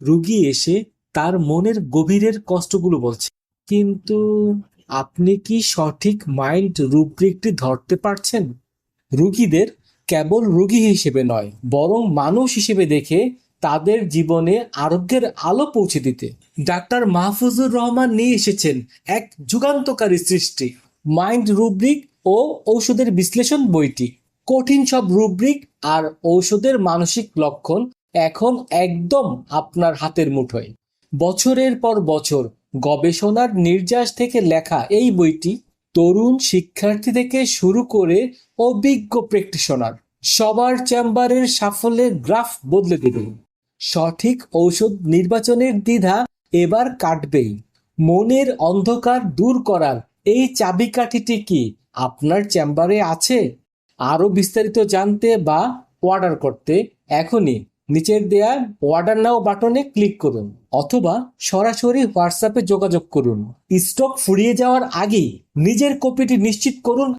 রোগী এসে তার মনের গভীরের কষ্টগুলো বলছে, কিন্তু আপনি কি সঠিক মাইন্ড রুব্রিকটি ধরতে পারছেন? রোগীদের কেবল রোগী হিসেবে নয়, বরং মানুষ হিসেবে দেখে তাদের জীবনে আরোগ্যের আলো পৌঁছে দিতে ডাক্তার মাহফুজুর রহমান নিয়ে এসেছেন এক যুগান্তকারী সৃষ্টি, মাইন্ড রুব্রিক ও ঔষধের বিশ্লেষণ বইটি। কঠিন সব রুব্রিক আর ঔষধের মানসিক লক্ষণ এখন একদম আপনার হাতের মুঠোয়। বছরের পর বছর গবেষণার নির্যাস থেকে লেখা এই বইটি তরুণ শিক্ষার্থী থেকে শুরু করে অভিজ্ঞ প্র্যাকটিশনার সবার চেম্বারের সাফল্যের গ্রাফ বদলে দেবে। সঠিক ঔষধ নির্বাচনের দ্বিধা এবার কাটবেই। মনের অন্ধকার দূর করার এই চাবিকাঠিটি কি আপনার চেম্বারে আছে? আরো বিস্তারিত জানতে বা অর্ডার করতে এখনই নিচের দেয়া অর্ডার নাও বাটনে ক্লিক করুন, অথবা সরাসরি হোয়াটসঅ্যাপে যোগাযোগ করুন। স্টক ফুরিয়ে যাওয়ার আগেই নিজের কপিটি নিশ্চিত করুন